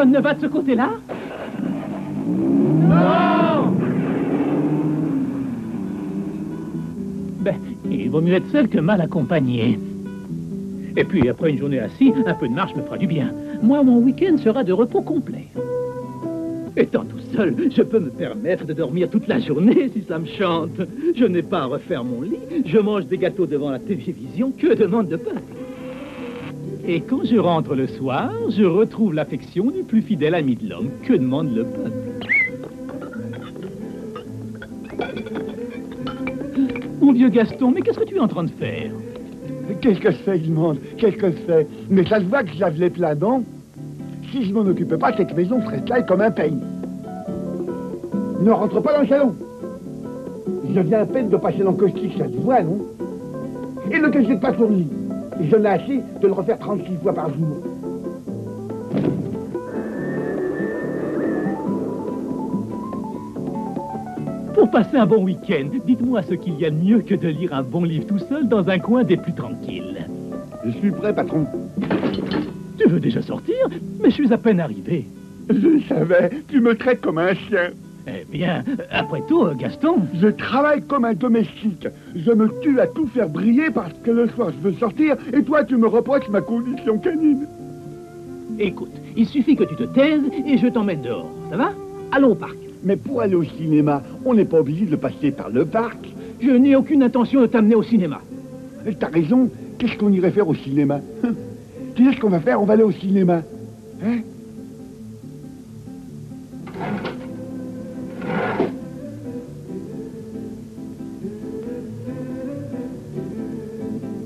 Personne ne va de ce côté-là? Non! Ben, il vaut mieux être seul que mal accompagné. Et puis, après une journée assis, un peu de marche me fera du bien. Moi, mon week-end sera de repos complet. Étant tout seul, je peux me permettre de dormir toute la journée si ça me chante. Je n'ai pas à refaire mon lit, je mange des gâteaux devant la télévision. Que demande le peuple? Et quand je rentre le soir, je retrouve l'affection du plus fidèle ami de l'homme. Que demande le peuple? Mon vieux Gaston, mais qu'est-ce que tu es en train de faire? Qu'est-ce que c'est, je demande? Qu'est-ce que c'est? Mais ça se voit que je lave les plats, non? Si je m'en occupais pas, cette maison serait sale comme un pays. Ne rentre pas dans le salon. Je viens à peine de passer l'encaustique, ça se voit, non? Et ne te jette pas sur le lit. Je n'ai assez de le refaire 36 fois par jour. Pour passer un bon week-end, dites-moi ce qu'il y a de mieux que de lire un bon livre tout seul dans un coin des plus tranquilles. Je suis prêt, patron. Tu veux déjà sortir? Mais je suis à peine arrivé. Je savais, tu me traites comme un chien. Eh bien, après tout, Gaston... Je travaille comme un domestique. Je me tue à tout faire briller parce que le soir je veux sortir et toi tu me reproches ma condition canine. Écoute, il suffit que tu te taises et je t'emmène dehors, ça va? Allons au parc. Mais pour aller au cinéma, on n'est pas obligé de passer par le parc. Je n'ai aucune intention de t'amener au cinéma. T'as raison, qu'est-ce qu'on irait faire au cinéma? Tu sais ce qu'on va faire? On va aller au cinéma. Hein?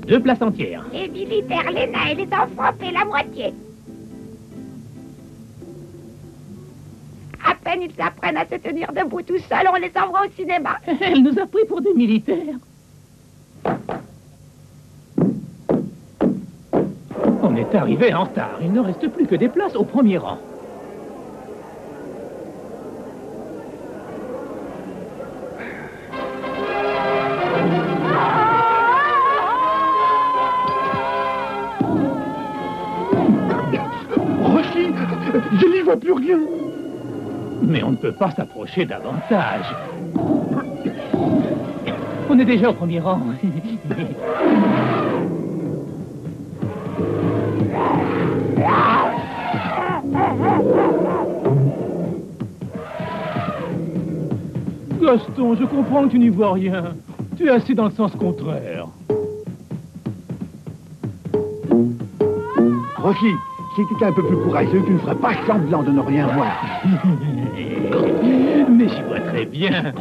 Deux places entières. Les militaires, les nains et les enfants paient la moitié. À peine ils apprennent à se tenir debout tout seuls, on les envoie au cinéma. Elle nous a pris pour des militaires. On est arrivé en retard. Il ne reste plus que des places au premier rang. Rocky, je n'y vois plus rien. Mais on ne peut pas s'approcher davantage. On est déjà au premier rang. Gaston, je comprends que tu n'y vois rien. Tu es assis dans le sens contraire. Rocky, si tu étais un peu plus courageux, tu ne ferais pas semblant de ne rien voir. Mais j'y vois très bien.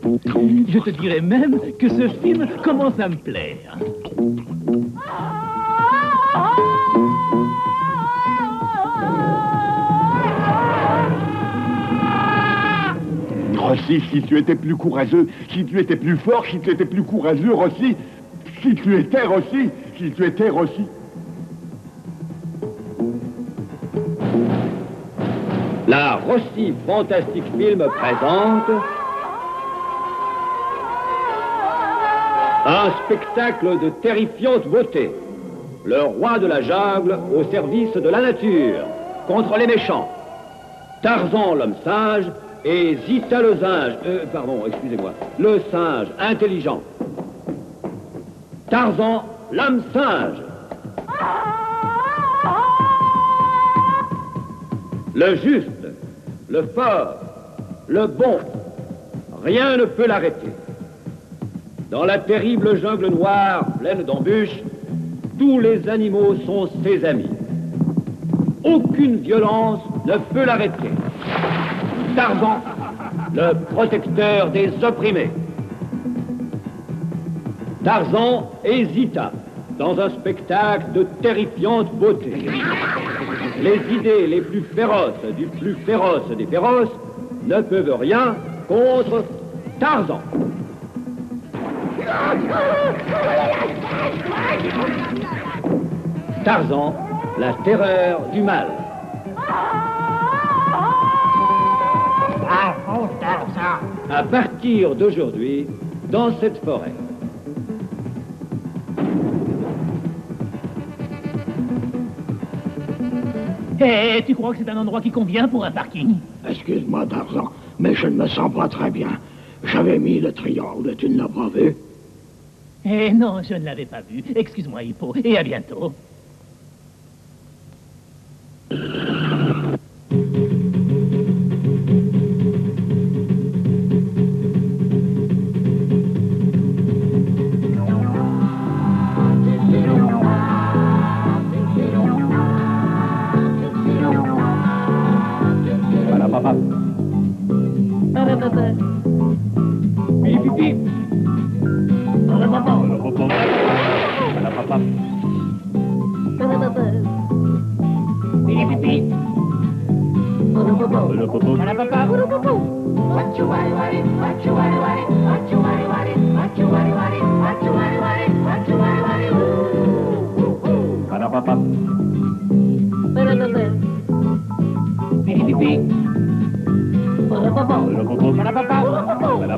Je te dirais même que ce film commence à me plaire. Rossi, si tu étais plus courageux, si tu étais plus fort, si tu étais plus courageux, Rossi, si tu étais Rossi, si tu étais Rossi. La Rossi Fantastic Film présente un spectacle de terrifiante beauté. Le roi de la jungle au service de la nature, contre les méchants. Tarzan l'homme sage et Zita le singe, excusez-moi, le singe intelligent. Tarzan l'homme singe. Le juste, le fort, le bon, rien ne peut l'arrêter. Dans la terrible jungle noire pleine d'embûches, tous les animaux sont ses amis. Aucune violence ne peut l'arrêter. Tarzan, le protecteur des opprimés. Tarzan et Zita, dans un spectacle de terrifiante beauté. Les idées les plus féroces du plus féroce des féroces ne peuvent rien contre Tarzan. Tarzan, la terreur du mal. À partir d'aujourd'hui, dans cette forêt. Eh, tu crois que c'est un endroit qui convient pour un parking? Excuse-moi, Tarzan, mais je ne me sens pas très bien. J'avais mis le triangle, tu ne l'as pas vu? Eh non, je ne l'avais pas vu. Excuse-moi, Hippo, et à bientôt. Voilà, papa. Pipi, pipi. Voilà, papa. Voilà, papa. Pipi, pipi. Voilà, papa. Voilà, papa. What you worry, worry, what you worry, worry, what you worry, worry, what you worry, worry, what you worry, worry, what you worry, worry, Voilà, papa. Pipi, pipi. Voilà, papa. Voilà, papa. Voilà,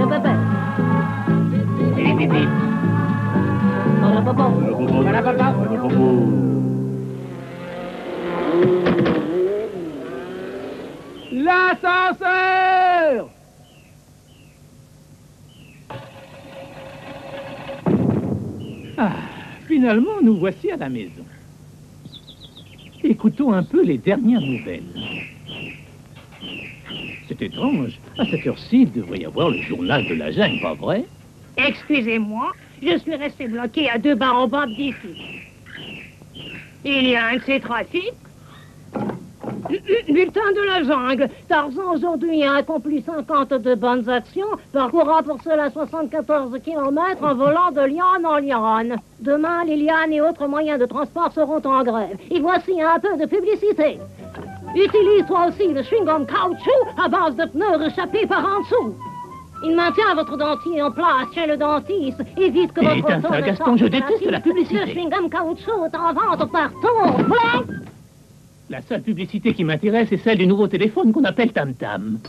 papa. Pipi, pipi. Voilà, papa. Voilà, papa. L'ascenseur! Ah, finalement, nous voici à la maison. Écoutons un peu les dernières nouvelles. C'est étrange. À cette heure-ci, il devrait y avoir le journal de la jungle, pas vrai? Excusez-moi, je suis resté bloqué à 2 baobabs d'ici. Il y a un de ces trafics. Bulletin de la jungle. Tarzan aujourd'hui a accompli 52 bonnes actions, parcourant pour cela 74 km en volant de liane en liane. Demain, les lianes et autres moyens de transport seront en grève. Et voici un peu de publicité. Utilise toi aussi le chewing-gum caoutchouc à base de pneus réchappés par en dessous. Il maintient votre dentier en place chez le dentiste. Évite que votre Éteins ça, Gaston, je déteste la publicité. Le chewing-gum caoutchouc est en vente partout. Blanc. La seule publicité qui m'intéresse est celle du nouveau téléphone qu'on appelle Tam Tam.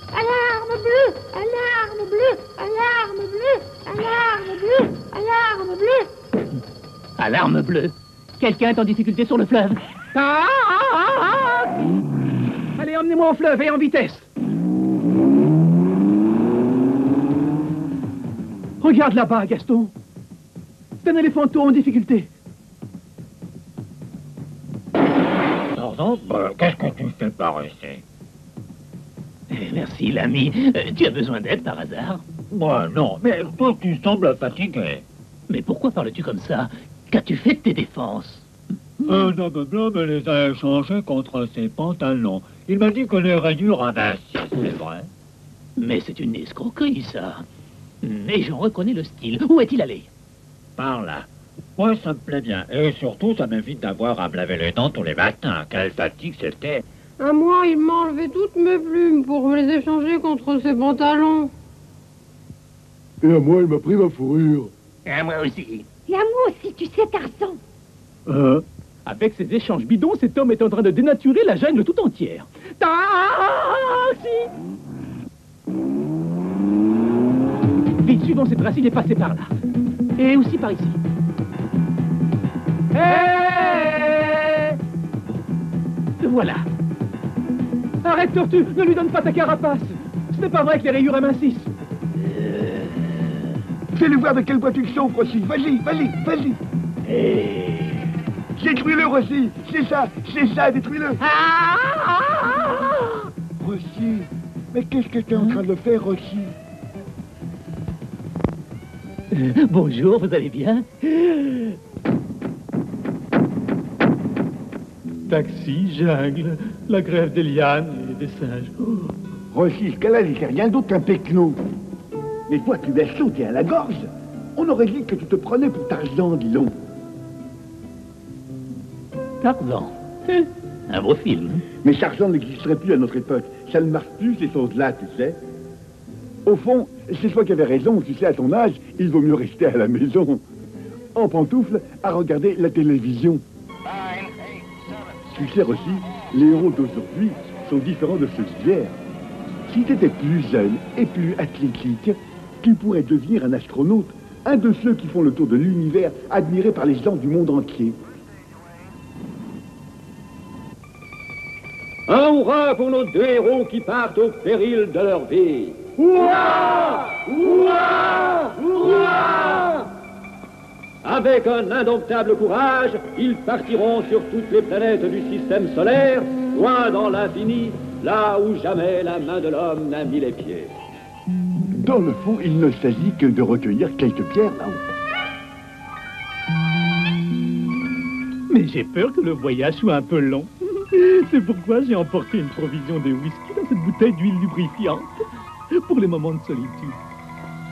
Alarme bleue! Alarme bleue! Alarme bleue! Alarme bleue! Alarme bleue! Alarme bleue. Quelqu'un est en difficulté sur le fleuve. Allez, emmenez-moi au fleuve et en vitesse. Regarde là-bas, Gaston. C'est un éléphanteau en difficulté. Tarzan, qu'est-ce que tu fais par ici? Merci, l'ami. Tu as besoin d'aide par hasard? Moi, non, mais toi, tu sembles fatigué. Mais pourquoi parles-tu comme ça? Qu'as-tu fait de tes défenses? Dumbledore me les a échangés contre ses pantalons. Il m'a dit que les rayures avaient 6, c'est vrai. Mais c'est une escroquerie, ça. Et j'en reconnais le style. Où est-il allé? Par là. Ouais, ça me plaît bien. Et surtout, ça m'évite d'avoir à me laver les dents tous les matins. Quelle fatigue c'était. À moi, il m'a enlevé toutes mes plumes pour me les échanger contre ses pantalons. Et à moi, il m'a pris ma fourrure. À moi aussi. Et à moi aussi, tu sais, Tarzan. Avec ces échanges bidons, cet homme est en train de dénaturer la jungle tout entière. Taxi! Vite, suivons cette trace, il est passé par là. Et aussi par ici. Hey! Voilà. Arrête, tortue, ne lui donne pas ta carapace. Ce n'est pas vrai que les rayures amincissent. Fais-le voir de quelle boîte il chauffe, Rossi. Vas-y, vas-y, vas-y. Détruis-le, Rossi. C'est ça, détruis-le. Rossi, mais qu'est-ce que tu es en train de faire, Rossi? Bonjour, vous allez bien? Taxi, jungle, la grève des lianes et des singes. Rossi, ce gars-là, il n'est rien d'autre qu'un pecno. Mais toi, tu l'as sauté à la gorge. On aurait dit que tu te prenais pour Tarzan, dis donc. Tarzan. Un beau film. Mais Tarzan n'existerait plus à notre époque. Ça ne marche plus, ces choses-là, tu sais. Au fond, c'est toi qui avais raison, tu sais, à ton âge, il vaut mieux rester à la maison, en pantoufles, à regarder la télévision. Tu sais aussi, les héros d'aujourd'hui sont différents de ceux d'hier. Si tu étais plus jeune et plus athlétique, tu pourrais devenir un astronaute, un de ceux qui font le tour de l'univers, admiré par les gens du monde entier. hurrah pour nos deux héros qui partent au péril de leur vie. Hurrah! Hurrah! Hurrah! Avec un indomptable courage, ils partiront sur toutes les planètes du système solaire, loin dans l'infini, là où jamais la main de l'homme n'a mis les pieds. Dans le fond, il ne s'agit que de recueillir quelques pierres là-haut. Mais j'ai peur que le voyage soit un peu long. C'est pourquoi j'ai emporté une provision de whisky dans cette bouteille d'huile lubrifiante pour les moments de solitude.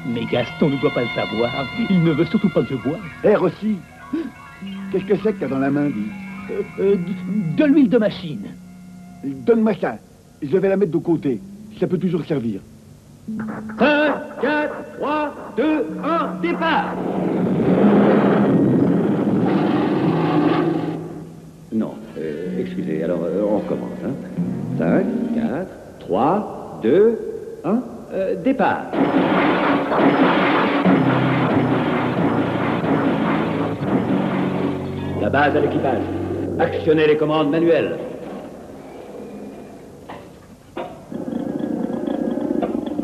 Mais Gaston ne doit pas le savoir. Il ne veut surtout pas que je boive. Eh, Rossi, qu'est-ce que c'est que t'as dans la main, dis? De l'huile de machine. Donne-moi ça. Je vais la mettre de côté. Ça peut toujours servir. 5, 4, 3, 2, 1, départ! Non, excusez, alors on recommence. Hein. 5, 4, 3, 2, 1, départ! La base à l'équipage. Actionnez les commandes manuelles.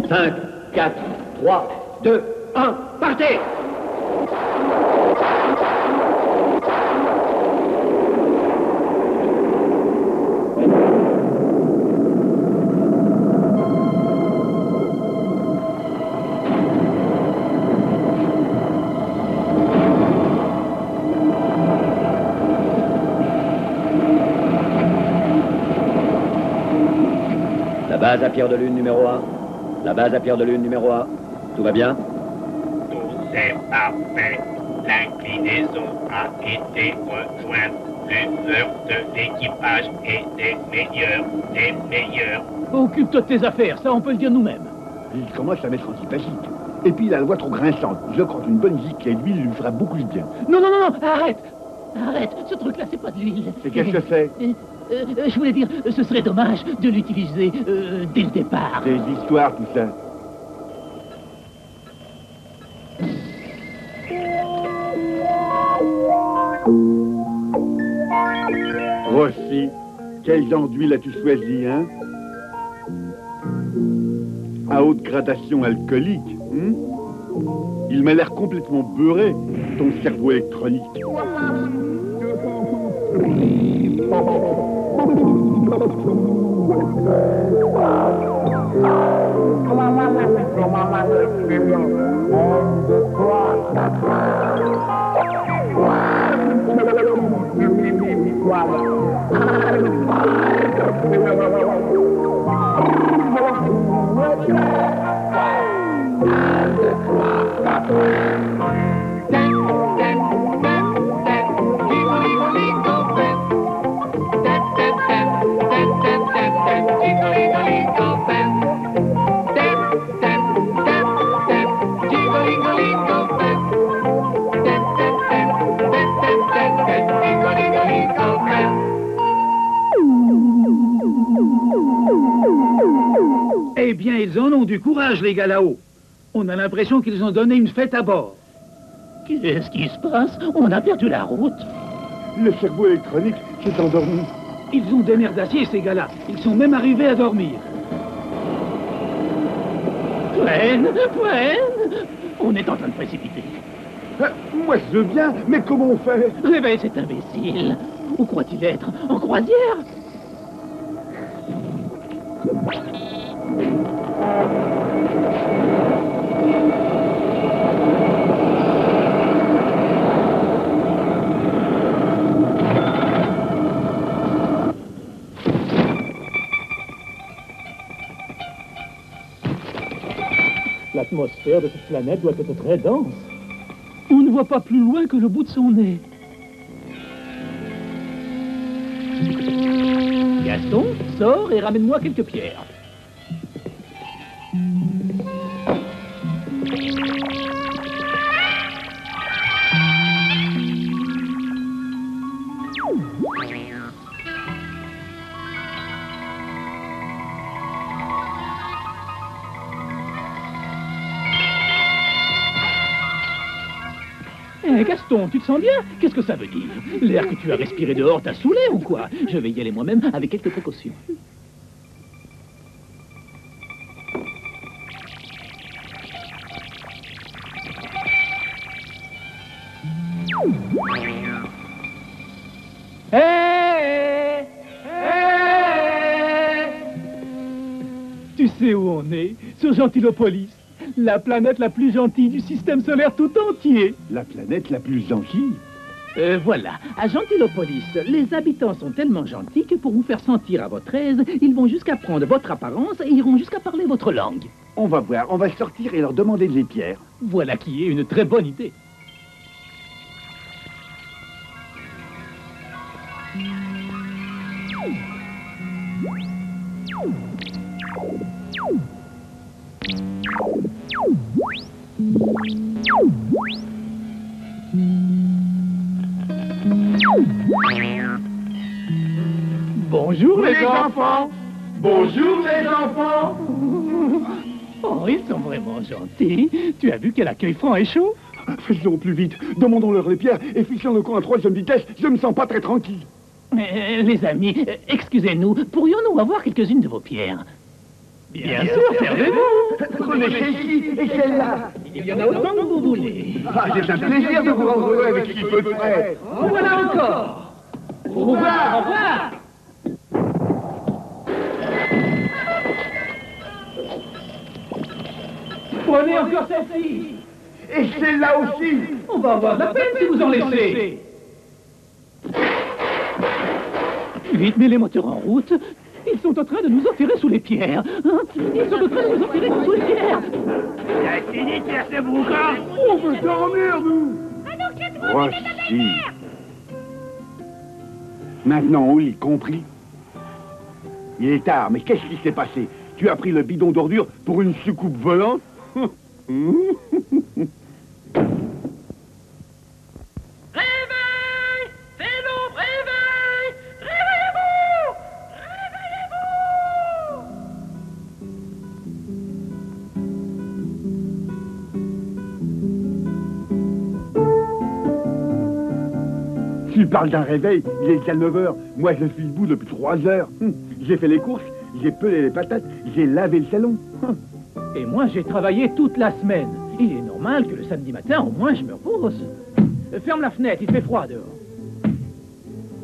5, 4, 3, 2, 1, partez! La base à Pierre de Lune numéro 1. La base à Pierre de Lune numéro 1. Tout va bien? Tout est parfait. L'inclinaison a été rejointe. L'humeur de l'équipage est des meilleurs. Occupe-toi de tes affaires, ça on peut le dire nous-mêmes. Il commence à m'être antipathique. Et puis il a la voix trop grinçante. Je crois qu'une bonne giclée d'huile lui fera beaucoup de bien. Non, arrête! Arrête, ce truc-là, c'est pas de l'huile. Et qu'est-ce que c'est? Je voulais dire, ce serait dommage de l'utiliser dès le départ. Des histoires, tout ça. Rossi, quel genre d'huile as-tu choisi, hein? À haute gradation alcoolique, hein? Il m'a l'air complètement beurré, ton cerveau électronique. Eh bien, ils en ont du courage, les gars là-haut. On a l'impression qu'ils ont donné une fête à bord. Qu'est-ce qui se passe? On a perdu la route. Le cerveau électronique s'est endormi. Ils ont des nerfs d'acier, ces gars-là. Ils sont même arrivés à dormir. Gwen! On est en train de précipiter. Moi, je veux bien, mais comment on fait? Réveille cet imbécile. Où croit-il être? En croisière? L'atmosphère de cette planète doit être très dense. On ne voit pas plus loin que le bout de son nez. Gaston, sors et ramène-moi quelques pierres. Gaston, tu te sens bien? Qu'est-ce que ça veut dire? L'air que tu as respiré dehors t'a saoulé ou quoi? Je vais y aller moi-même avec quelques précautions. Hé! Tu sais où on est? Sur Gentilopolis, la planète la plus gentille du système solaire tout entier. La planète la plus gentille? Voilà, à Gentilopolis, les habitants sont tellement gentils que pour vous faire sentir à votre aise, ils vont jusqu'à prendre votre apparence et iront jusqu'à parler votre langue. On va voir, on va sortir et leur demander des pierres. Voilà qui est une très bonne idée. Bonjour les enfants. Bonjour les enfants. Oh, ils sont vraiment gentils. Tu as vu quel accueil franc et chaud? Faisons plus vite, demandons-leur les pierres et fixons le camp à 3e vitesse, je me sens pas très tranquille. Les amis, excusez-nous, pourrions-nous avoir quelques-unes de vos pierres? Bien sûr, servez-vous. Prenez celle-ci et celle-là. Il y en a autant que vous voulez. Ah, c'est un plaisir de vous rendre heureux avec si peu de frais. En voilà encore. Au revoir, au revoir. Prenez encore celle-ci. Et celle-là aussi. On va avoir de la peine si vous en laissez. Vite, mets les moteurs en route. Ils sont en train de nous enterrer sous les pierres. Hein? Ils sont en train de nous enterrer sous les pierres. T'as fini de faire ce boucan? On veut dormir, nous. Voici. Maintenant, oui, compris. Il est tard, mais qu'est-ce qui s'est passé? Tu as pris le bidon d'ordure pour une soucoupe volante? Réveil! C'est l'aube, réveil! Réveillez-vous! Réveillez-vous! Tu parles d'un réveil, il est déjà 9 heures. Moi, je suis debout depuis 3 heures. J'ai fait les courses, j'ai pelé les patates, j'ai lavé le salon. Et moi, j'ai travaillé toute la semaine. Il est normal que le samedi matin, au moins, je me repose. Ferme la fenêtre, il fait froid dehors.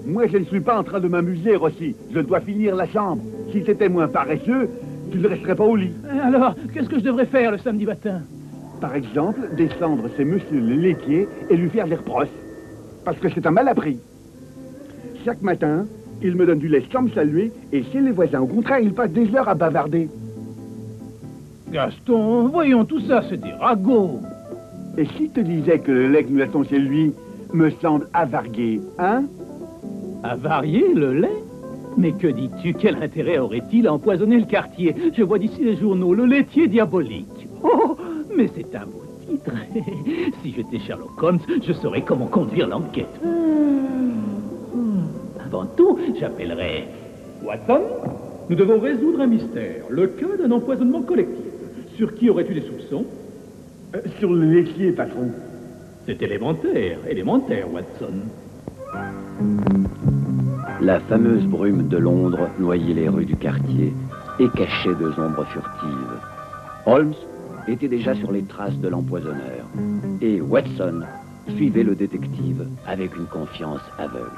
Moi, je ne suis pas en train de m'amuser, Rossi. Je dois finir la chambre. Si t'étais moins paresseux, tu ne resterais pas au lit. Alors, qu'est-ce que je devrais faire le samedi matin? Par exemple, descendre chez monsieur le laitier et lui faire des reproches. Parce que c'est un mal appris. Chaque matin, il me donne du lait sans me saluer, et chez les voisins, au contraire, il passe des heures à bavarder. Gaston, voyons, tout ça, c'est des ragots. Et si te disais que le lait que nous attendons chez lui me semble avargué, hein? Avarier le lait? Mais que dis-tu? Quel intérêt aurait-il à empoisonner le quartier? Je vois d'ici les journaux, le laitier diabolique. Oh, mais c'est un beau titre. Si j'étais Sherlock Holmes, je saurais comment conduire l'enquête. Avant tout, j'appellerais... Watson, nous devons résoudre un mystère. Le cas d'un empoisonnement collectif. Sur qui aurais-tu des soupçons? Sur le laitier, patron. C'est élémentaire, Watson. La fameuse brume de Londres noyait les rues du quartier et cachait deux ombres furtives. Holmes était déjà sur les traces de l'empoisonneur et Watson suivait le détective avec une confiance aveugle.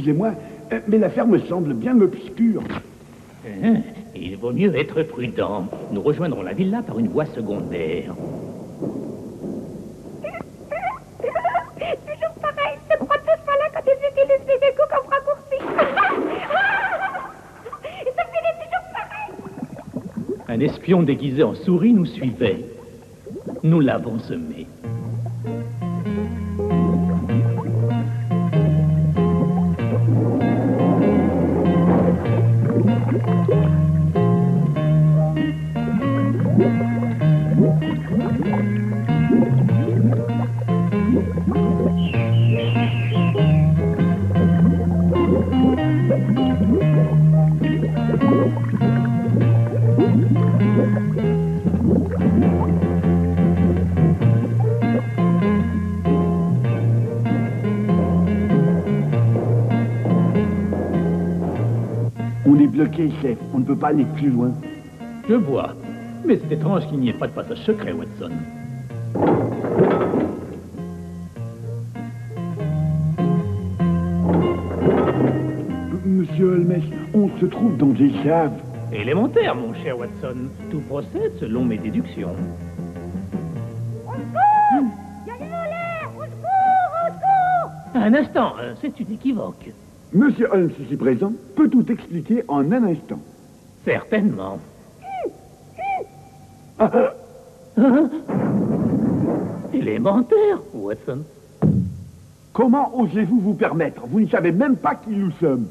excusez-moi, mais l'affaire me semble bien obscure. Il vaut mieux être prudent. Nous rejoindrons la villa par une voie secondaire. Toujours pareil, se croient tous malins quand ils utilisent les égouts comme raccourci. Et ça finit toujours pareil. Un espion déguisé en souris nous suivait. Nous l'avons semé. On est bloqué, chef. On ne peut pas aller plus loin. Je vois. Mais c'est étrange qu'il n'y ait pas de passage secret, Watson. Monsieur Holmes, on se trouve dans des caves. Élémentaire, mon cher Watson. Tout procède selon mes déductions. Au secours! Il y a des voleurs! Au secours! Au secours! Un instant, c'est une équivoque. Monsieur Holmes, ici présent, peut tout expliquer en un instant. Certainement. Élémentaire, Watson. Comment osez-vous vous permettre? Vous ne savez même pas qui nous sommes.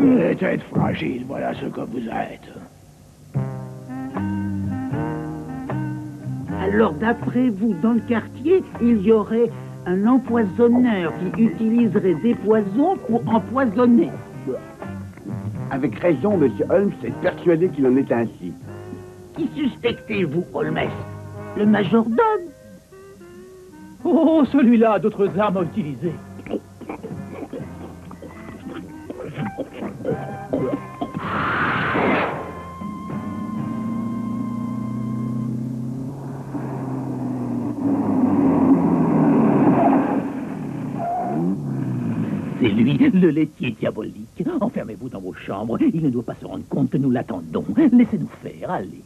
Les têtes fragiles, voilà ce que vous êtes. Alors, d'après vous, dans le quartier, il y aurait un empoisonneur qui utiliserait des poisons pour empoisonner. Avec raison, monsieur Holmes est persuadé qu'il en est ainsi. Qui suspectez-vous, Holmes? Le majordome? Oh, celui-là a d'autres armes à utiliser. C'est lui, le laitier diabolique. Enfermez-vous dans vos chambres. Il ne doit pas se rendre compte que nous l'attendons. Laissez-nous faire, allez.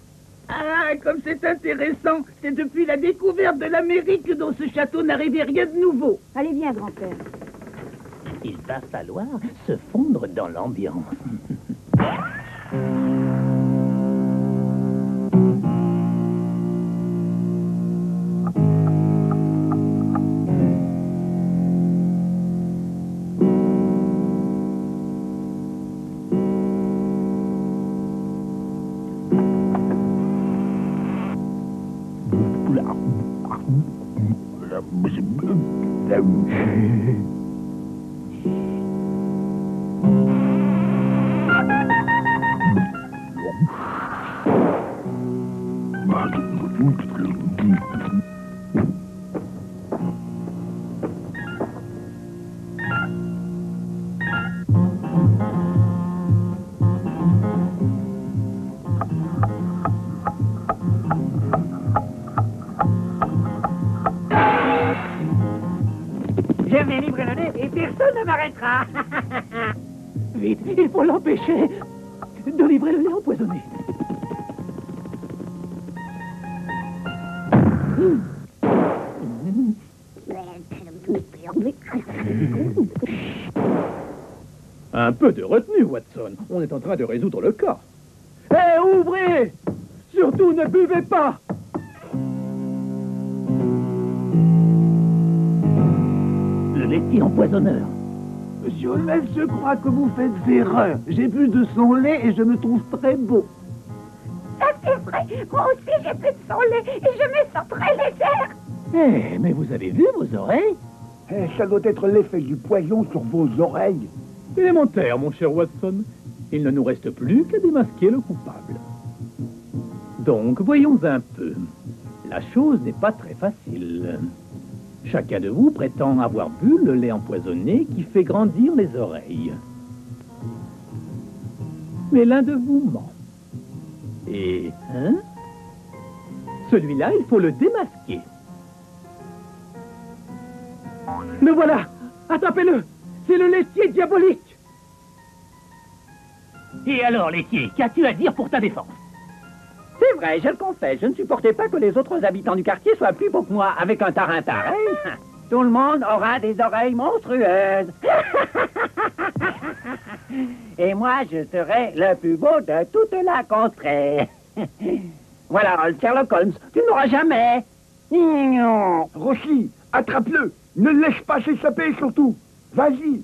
Ah, comme c'est intéressant. C'est depuis la découverte de l'Amérique que dans ce château n'arrivait rien de nouveau. Allez, viens, grand-père. Il va falloir se fondre dans l'ambiance. Je vais livrer le lait et personne ne m'arrêtera. Vite, il faut l'empêcher de livrer le lait empoisonné. Un peu de retenue, Watson. On est en train de résoudre le cas. Hé, ouvrez! Surtout ne buvez pas! Le laitier empoisonneur. Monsieur Holmes, je crois que vous faites erreur. J'ai bu de son lait et je me trouve très beau. Ça c'est vrai, moi aussi j'ai plus de son lait et je me sens très légère. Eh, mais vous avez vu vos oreilles? Ça doit être l'effet du poison sur vos oreilles. Élémentaire, mon cher Watson. Il ne nous reste plus qu'à démasquer le coupable. Donc, voyons un peu. La chose n'est pas très facile. Chacun de vous prétend avoir bu le lait empoisonné qui fait grandir les oreilles. Mais l'un de vous ment. Et, hein? Celui-là, il faut le démasquer. Le voilà! Attrapez-le! C'est le laitier diabolique. Et alors, laitier, qu'as-tu à dire pour ta défense? C'est vrai, je le confesse, je ne supportais pas que les autres habitants du quartier soient plus beaux que moi. Avec un tarin pareil, tout le monde aura des oreilles monstrueuses. Et moi, je serai le plus beau de toute la contrée. Voilà, Sherlock Holmes, tu ne m'auras jamais. Rocky, attrape-le. Ne le laisse pas s'échapper, surtout. Vas-y,